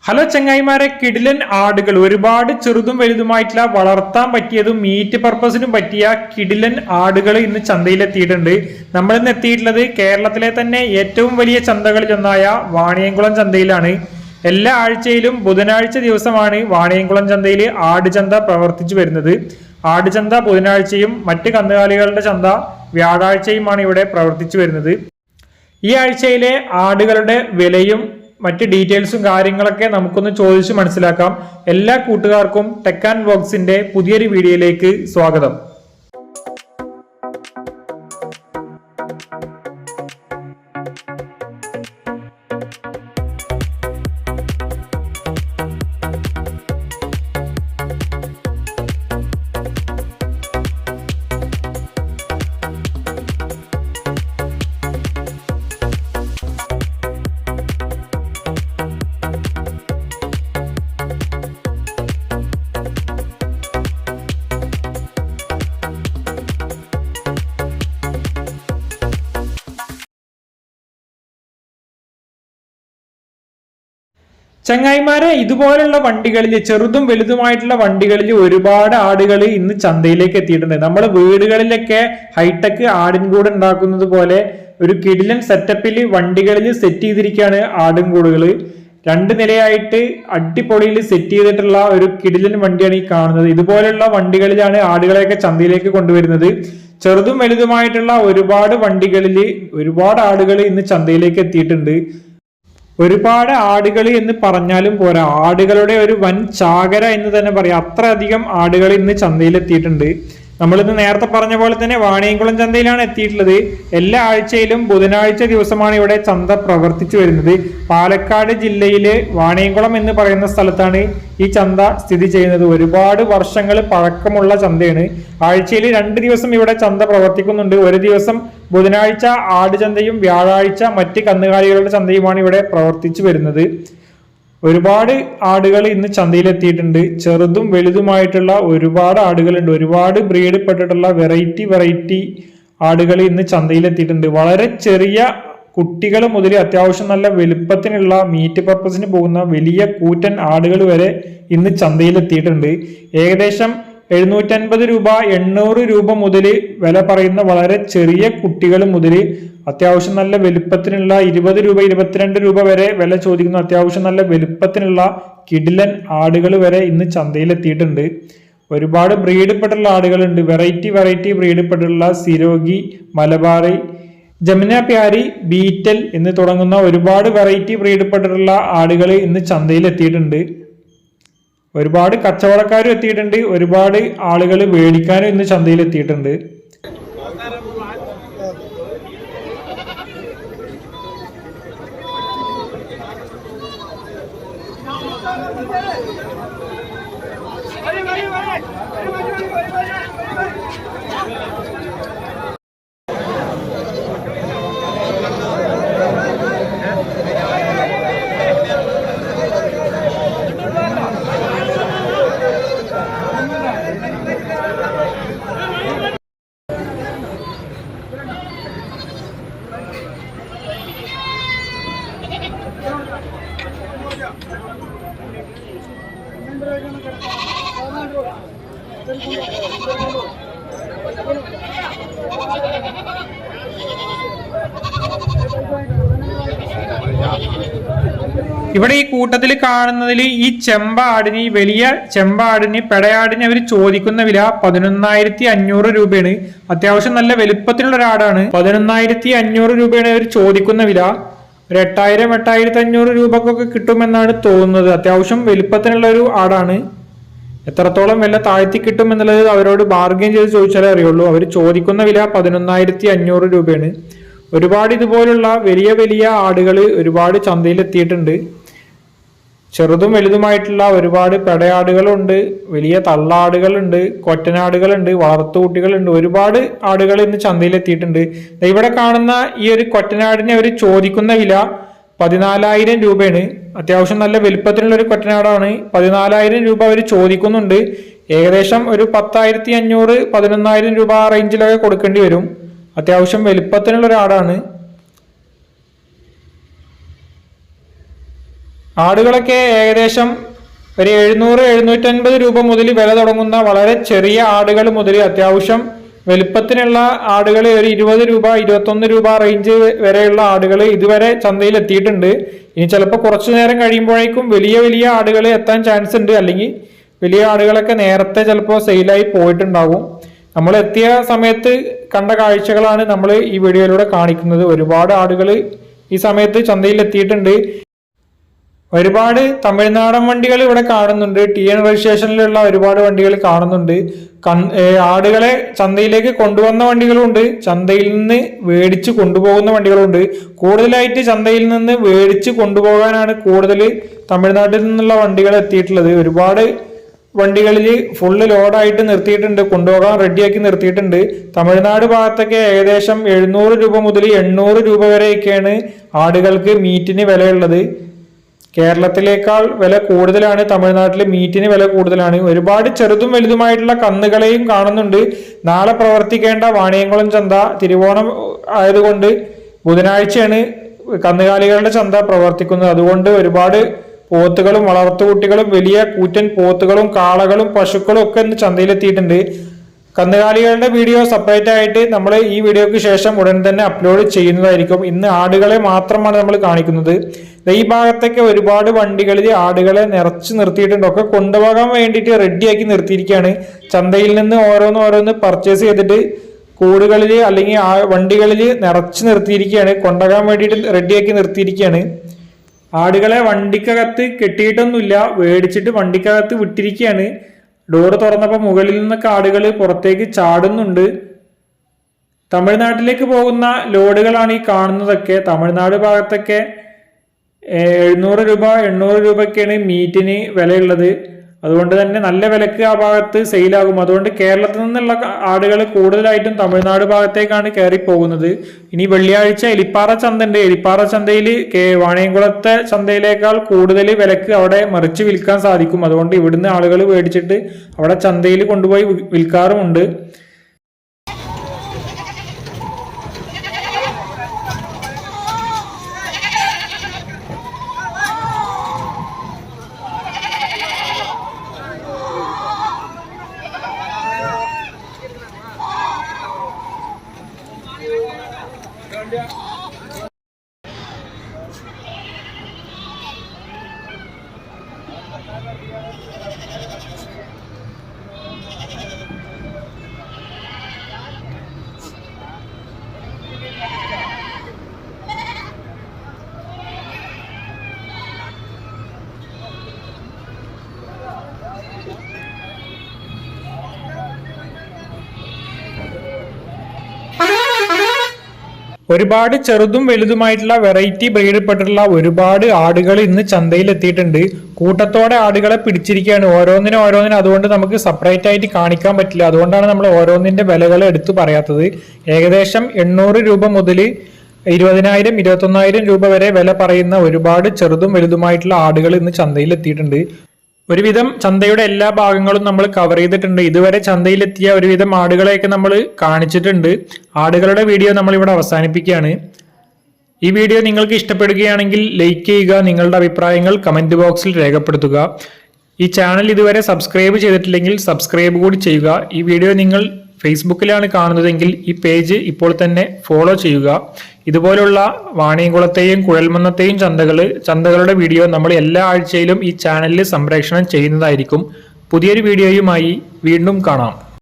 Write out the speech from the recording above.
Hello ചങ്ങായിമാരെ, കിടിലൻ ആടുകൾ, ഒരുപാട് ചെറുതും വലുതുമായിട്ടുള്ള വളർത്താൻ പറ്റിയതും മീറ്റ് പർപ്പസിനും പറ്റിയ കിടിലൻ ആടുകൾ ഇന്ന് ചന്തയിലെത്തിയിട്ടുണ്ട്. നമ്മൾ ഇന്ന് എത്തിയിട്ടുള്ളത് കേരളത്തിലെ തന്നെ ഏറ്റവും വലിയ ചന്തകളിൽ ഒന്നായ വാണിയംകുളം ചന്തയിലാണ്. എല്ലാ ആഴ്ചയിലും ബുധനാഴ്ച ദിവസമാണ് വാണിയംകുളം ചന്തയിൽ ആടുചന്ത പ്രവർത്തിച്ചു വരുന്നത്. ആടുചന്ത ബുധനാഴ്ചയും മറ്റ് കന്നുകാലികളുടെ ചന്ത വ്യാഴാഴ്ചയുമാണ് ഇവിടെ പ്രവർത്തിച്ചു വരുന്നത്. ഈ ആഴ്ചയിലെ ആടുകളുടെ വിലയും മറ്റ് ഡീറ്റെയിൽസും കാര്യങ്ങളൊക്കെ നമുക്കൊന്ന് ചോദിച്ച് മനസ്സിലാക്കാം. എല്ലാ കൂട്ടുകാർക്കും ടെക് ആൻഡ് വ്ലോഗ്സിന്റെ പുതിയൊരു വീഡിയോയിലേക്ക് സ്വാഗതം. ചങ്ങായിമാരെ, ഇതുപോലുള്ള വണ്ടികളിൽ, ചെറുതും വലുതുമായിട്ടുള്ള വണ്ടികളിൽ ഒരുപാട് ആടുകൾ ഇന്ന് ചന്തയിലേക്ക് എത്തിയിട്ടുണ്ട്. നമ്മൾ വീടുകളിലൊക്കെ ഹൈടെക് ആടിൻകൂട് ഉണ്ടാക്കുന്നത് പോലെ ഒരു കിടിലൻ സെറ്റപ്പിൽ വണ്ടികളിൽ സെറ്റ് ചെയ്തിരിക്കുകയാണ് ആടിൻകൂടുകൾ. 2 നിലയായിട്ട് അടിപൊളിയിൽ സെറ്റ് ചെയ്തിട്ടുള്ള ഒരു കിടിലൻ വണ്ടിയാണ് ഈ കാണുന്നത്. ഇതുപോലുള്ള വണ്ടികളിലാണ് ആടുകളെയൊക്കെ ചന്തയിലേക്ക് കൊണ്ടുവരുന്നത്. ചെറുതും വലുതുമായിട്ടുള്ള ഒരുപാട് വണ്ടികളിൽ ഒരുപാട് ആടുകൾ ഇന്ന് ചന്തയിലേക്ക് എത്തിയിട്ടുണ്ട്. ഒരുപാട് ആടുകൾ എന്ന് പറഞ്ഞാലും പോരാ, ആടുകളുടെ ഒരു വൻ ചാകര എന്ന് തന്നെ പറയാം. അത്രയധികം ആടുകൾ ഇന്ന് ചന്തയിലെത്തിയിട്ടുണ്ട്. നമ്മളിന്ന് നേരത്തെ പറഞ്ഞ പോലെ തന്നെ വാണിയംകുളം ചന്തയിലാണ് എത്തിയിട്ടുള്ളത്. എല്ലാ ആഴ്ചയിലും ബുധനാഴ്ച ദിവസമാണ് ഇവിടെ ചന്ത പ്രവർത്തിച്ചു വരുന്നത്. പാലക്കാട് ജില്ലയിലെ വാണിയംകുളം എന്ന് പറയുന്ന സ്ഥലത്താണ് ഈ ചന്ത സ്ഥിതി ചെയ്യുന്നത്. ഒരുപാട് വർഷങ്ങൾ പഴക്കമുള്ള ചന്തയാണ്. ആഴ്ചയിൽ 2 ദിവസം ഇവിടെ ചന്ത പ്രവർത്തിക്കുന്നുണ്ട്. ഒരു ദിവസം ബുധനാഴ്ച ആടുചന്തയും വ്യാഴാഴ്ച മറ്റ് കന്നുകാലികളുടെ ചന്തയുമാണ് ഇവിടെ പ്രവർത്തിച്ചു വരുന്നത്. ഒരുപാട് ആടുകൾ ഇന്ന് ചന്തയിലെത്തിയിട്ടുണ്ട്. ചെറുതും വലുതുമായിട്ടുള്ള ഒരുപാട് ആടുകളുണ്ട്. ഒരുപാട് ബ്രീഡ് പെട്ടിട്ടുള്ള വെറൈറ്റി ആടുകൾ ഇന്ന് ചന്തയിലെത്തിയിട്ടുണ്ട്. വളരെ ചെറിയ കുട്ടികൾ മുതൽ അത്യാവശ്യം നല്ല വലുപ്പത്തിനുള്ള മീറ്റ് പർപ്പസിന് പോകുന്ന വലിയ കൂറ്റൻ ആടുകൾ വരെ ഇന്ന് ചന്തയിലെത്തിയിട്ടുണ്ട്. ഏകദേശം 750 രൂപ 800 രൂപ മുതൽ വില പറയുന്ന വളരെ ചെറിയ കുട്ടികൾ മുതൽ അത്യാവശ്യം നല്ല വലുപ്പത്തിനുള്ള 20 രൂപ 22 രൂപ വരെ വില ചോദിക്കുന്ന അത്യാവശ്യം നല്ല വലുപ്പത്തിനുള്ള കിടിലൻ ആടുകൾ വരെ ഇന്ന് ചന്തയിലെത്തിയിട്ടുണ്ട്. ഒരുപാട് ബ്രീഡപ്പെട്ടുള്ള ആടുകളുണ്ട്. വെറൈറ്റി ബ്രീഡപ്പെട്ടുള്ള സിരോഗി, മലബാറി, ജമുന പ്യാരി, ബീറ്റൽ എന്ന് തുടങ്ങുന്ന ഒരുപാട് വെറൈറ്റി ബ്രീഡപ്പെട്ടിട്ടുള്ള ആടുകൾ ഇന്ന് ചന്തയിലെത്തിയിട്ടുണ്ട്. ഒരുപാട് കച്ചവടക്കാരും എത്തിയിട്ടുണ്ട്. ഒരുപാട് ആളുകൾ മേടിക്കാനും ഇന്ന് ചന്തയിലെത്തിയിട്ടുണ്ട്. ഇവിടെ ഈ കൂട്ടത്തിൽ കാണുന്നതിൽ ഈ ചെമ്പാടിന്, ഈ വലിയ ചെമ്പാടിന്, പെടയാടിന് അവർ ചോദിക്കുന്ന വില 11,500 രൂപയാണ്. അത്യാവശ്യം നല്ല വലുപ്പത്തിലുള്ള ഒരാടാണ്. 11,500 രൂപയാണ് അവർ ചോദിക്കുന്ന വില. ഒരു 8,000-8,500 രൂപക്കൊക്കെ കിട്ടുമെന്നാണ് തോന്നുന്നത്. അത്യാവശ്യം വലുപ്പത്തിനുള്ള ഒരു ആടാണ്. എത്രത്തോളം വില താഴ്ത്തി കിട്ടും എന്നുള്ളത് അവരോട് ബാർഗെയിൻ ചെയ്ത് ചോദിച്ചാലേ അറിയുള്ളൂ. അവർ ചോദിക്കുന്ന വില 11,500 രൂപയാണ്. ഒരുപാട് ഇതുപോലുള്ള വലിയ ആടുകൾ ഒരുപാട് ചന്തയിലെത്തിയിട്ടുണ്ട്. ചെറുതും വലുതുമായിട്ടുള്ള ഒരുപാട് പെടയാടുകളുണ്ട്, വലിയ തള്ളാടുകളുണ്ട്, കൊറ്റനാടുകളുണ്ട്, വളർത്തുകുട്ടികളുണ്ട്. ഒരുപാട് ആടുകൾ ഇന്ന് ചന്തയിലെത്തിയിട്ടുണ്ട്. ഇവിടെ കാണുന്ന ഈ ഒരു കൊറ്റനാടിനെ അവർ ചോദിക്കുന്ന വില 14,000 രൂപയാണ്. അത്യാവശ്യം നല്ല വലുപ്പത്തിലുള്ള ഒരു കൊറ്റനാടാണ്. 14,000 രൂപ അവർ ചോദിക്കുന്നുണ്ട്. ഏകദേശം ഒരു 10,500 11,000 രൂപ ആ റേഞ്ചിലൊക്കെ കൊടുക്കേണ്ടി വരും. അത്യാവശ്യം വലുപ്പത്തിനുള്ള ഒരാടാണ്. ആടുകളൊക്കെ ഏകദേശം ഒരു 700-750 രൂപ മുതൽ വില തുടങ്ങുന്ന വളരെ ചെറിയ ആടുകൾ മുതൽ അത്യാവശ്യം വലുപ്പത്തിനുള്ള ആടുകൾ ഒരു 20 രൂപ 21 രൂപ റേഞ്ച് വരെയുള്ള ആടുകൾ ഇതുവരെ ചന്തയിൽ എത്തിയിട്ടുണ്ട്. ഇനി ചിലപ്പോൾ കുറച്ചു നേരം കഴിയുമ്പോഴേക്കും വലിയ വലിയ ആടുകൾ എത്താൻ ചാൻസ് ഉണ്ട്. അല്ലെങ്കിൽ വലിയ ആടുകളൊക്കെ നേരത്തെ ചിലപ്പോൾ സെയിലായി പോയിട്ടുണ്ടാകും. നമ്മൾ എത്തിയ സമയത്ത് കണ്ട കാഴ്ചകളാണ് നമ്മൾ ഈ വീഡിയോയിലൂടെ കാണിക്കുന്നത്. ഒരുപാട് ആടുകൾ ഈ സമയത്ത് ചന്തയിൽ എത്തിയിട്ടുണ്ട്. ഒരുപാട് തമിഴ്നാടൻ വണ്ടികൾ ഇവിടെ കാണുന്നുണ്ട്. TN രജിസ്ട്രേഷനിലുള്ള ഒരുപാട് വണ്ടികൾ കാണുന്നുണ്ട്. ആടുകളെ ചന്തയിലേക്ക് കൊണ്ടുവന്ന വണ്ടികളുണ്ട്, ചന്തയിൽ നിന്ന് മേടിച്ച് കൊണ്ടുപോകുന്ന വണ്ടികളുണ്ട്. കൂടുതലായിട്ട് ചന്തയിൽ നിന്ന് മേടിച്ച് കൊണ്ടുപോകാനാണ് കൂടുതൽ തമിഴ്നാട്ടിൽ നിന്നുള്ള വണ്ടികൾ എത്തിയിട്ടുള്ളത്. ഒരുപാട് വണ്ടികളിൽ ഫുള്ള് ലോഡായിട്ട് നിർത്തിയിട്ടുണ്ട്, കൊണ്ടുപോകാൻ റെഡിയാക്കി നിർത്തിയിട്ടുണ്ട്. തമിഴ്നാട് ഭാഗത്തൊക്കെ ഏകദേശം 700 രൂപ മുതൽ 800 രൂപ വരെയൊക്കെയാണ് ആടുകൾക്ക് മീറ്റിന് വിലയുള്ളത്. കേരളത്തിലേക്കാൾ വില കൂടുതലാണ് തമിഴ്നാട്ടിൽ, മീറ്റിന് വില കൂടുതലാണ്. ഒരുപാട് ചെറുതും വലുതുമായിട്ടുള്ള കന്നുകളെയും കാണുന്നുണ്ട്. നാളെ പ്രവർത്തിക്കേണ്ട വാണിയംകുളം ചന്ത തിരുവോണം ആയതുകൊണ്ട് ബുധനാഴ്ചയാണ് കന്നുകാലികളുടെ ചന്ത പ്രവർത്തിക്കുന്നത്. അതുകൊണ്ട് ഒരുപാട് പോത്തുകളും വളർത്തുകുട്ടികളും വലിയ കൂറ്റൻ പോത്തുകളും കാളകളും പശുക്കളും ഒക്കെ ഇന്ന് ചന്തയിലെത്തിയിട്ടുണ്ട്. കന്നുകാലികളുടെ വീഡിയോ സെപ്പറേറ്റ് ആയിട്ട് നമ്മൾ ഈ വീഡിയോക്ക് ശേഷം ഉടൻ തന്നെ അപ്ലോഡ് ചെയ്യുന്നതായിരിക്കും. ഇന്ന് ആടുകളെ മാത്രമാണ് നമ്മൾ കാണിക്കുന്നത്. ഈ ഭാഗത്തൊക്കെ ഒരുപാട് വണ്ടികളിൽ ആടുകളെ നിറച്ച് നിർത്തിയിട്ടുണ്ട്. ഒക്കെ കൊണ്ടുപോകാൻ വേണ്ടിയിട്ട് റെഡിയാക്കി നിർത്തിയിരിക്കുകയാണ്. ചന്തയിൽ നിന്ന് ഓരോന്ന് പർച്ചേസ് ചെയ്തിട്ട് കൂടുകളിൽ അല്ലെങ്കിൽ വണ്ടികളിൽ നിറച്ച് നിർത്തിയിരിക്കുകയാണ്. കൊണ്ടുപോകാൻ വേണ്ടിയിട്ട് റെഡിയാക്കി നിർത്തിയിരിക്കുകയാണ്. ആടുകളെ വണ്ടിക്കകത്ത് കെട്ടിയിട്ടൊന്നുമില്ല, മേടിച്ചിട്ട് വണ്ടിക്കകത്ത് വിട്ടിരിക്കുകയാണ്. ഡോറ് തുറന്നപ്പോൾ മുകളിൽ നിന്നൊക്കെ ആടുകൾ പുറത്തേക്ക് ചാടുന്നുണ്ട്. തമിഴ്നാട്ടിലേക്ക് പോകുന്ന ലോഡുകളാണ് ഈ കാണുന്നതൊക്കെ. തമിഴ്നാട് ഭാഗത്തൊക്കെ 700 രൂപ 800 രൂപയൊക്കെയാണ് മീറ്റിന് വിലയുള്ളത്. അതുകൊണ്ട് തന്നെ നല്ല വിലക്ക് ആ ഭാഗത്ത് സെയിലാകും. അതുകൊണ്ട് കേരളത്തിൽ നിന്നുള്ള ആടുകൾ കൂടുതലായിട്ടും തമിഴ്നാട് ഭാഗത്തേക്കാണ് കയറി പോകുന്നത്. ഇനി വെള്ളിയാഴ്ച എലിപ്പാറ ചന്ത ഉണ്ട്. എലിപ്പാറ ചന്തയിൽ വാണിയംകുളത്തെ ചന്തയിലേക്കാൾ കൂടുതൽ വിലക്ക് അവിടെ മറിച്ച് വിൽക്കാൻ സാധിക്കും. അതുകൊണ്ട് ഇവിടുന്ന് ആളുകൾ മേടിച്ചിട്ട് അവിടെ ചന്തയിൽ കൊണ്ടുപോയി വിൽക്കാറുമുണ്ട്. ഒരുപാട് ചെറുതും വലുതുമായിട്ടുള്ള വെറൈറ്റി ബ്രീഡിൽപ്പെട്ടിട്ടുള്ള ഒരുപാട് ആടുകൾ ഇന്ന് ചന്തയിൽ എത്തിയിട്ടുണ്ട്. കൂട്ടത്തോടെ ആടുകളെ പിടിച്ചിരിക്കുകയാണ്, ഓരോന്നിനും. അതുകൊണ്ട് നമുക്ക് സെപ്പറേറ്റ് ആയിട്ട് കാണിക്കാൻ പറ്റില്ല. അതുകൊണ്ടാണ് നമ്മൾ ഓരോന്നിന്റെ വിലകൾ എടുത്തു പറയാത്തത്. ഏകദേശം 800 രൂപ മുതൽ 20,000 21,000 രൂപ വരെ വില പറയുന്ന ഒരുപാട് ചെറുതും വലുതുമായിട്ടുള്ള ആടുകൾ ഇന്ന് ചന്തയിൽ എത്തിയിട്ടുണ്ട്. ഒരുവിധം ചന്തയുടെ എല്ലാ ഭാഗങ്ങളും നമ്മൾ കവർ ചെയ്തിട്ടുണ്ട്. ഇതുവരെ ചന്തയിലെത്തിയ ഒരുവിധം ആടുകളെയൊക്കെ നമ്മൾ കാണിച്ചിട്ടുണ്ട്. ആടുകളുടെ വീഡിയോ നമ്മൾ ഇവിടെ അവസാനിപ്പിക്കുകയാണ്. ഈ വീഡിയോ നിങ്ങൾക്ക് ഇഷ്ടപ്പെടുകയാണെങ്കിൽ ലൈക്ക് ചെയ്യുക, നിങ്ങളുടെ അഭിപ്രായങ്ങൾ കമന്റ് ബോക്സിൽ രേഖപ്പെടുത്തുക. ഈ ചാനൽ ഇതുവരെ സബ്സ്ക്രൈബ് ചെയ്തിട്ടില്ലെങ്കിൽ സബ്സ്ക്രൈബ് കൂടി ചെയ്യുക. ഈ വീഡിയോ നിങ്ങൾ ഫേസ്ബുക്കിലാണ് കാണുന്നതെങ്കിൽ ഈ പേജ് ഇപ്പോൾ തന്നെ ഫോളോ ചെയ്യുക. ഇതുപോലുള്ള വാണിയംകുളത്തെയും കുഴൽമന്നത്തെയും ചന്തകളുടെ വീഡിയോ നമ്മൾ എല്ലാ ആഴ്ചയിലും ഈ ചാനലിൽ സംപ്രേഷണം ചെയ്യുന്നതായിരിക്കും. പുതിയൊരു വീഡിയോയുമായി വീണ്ടും കാണാം.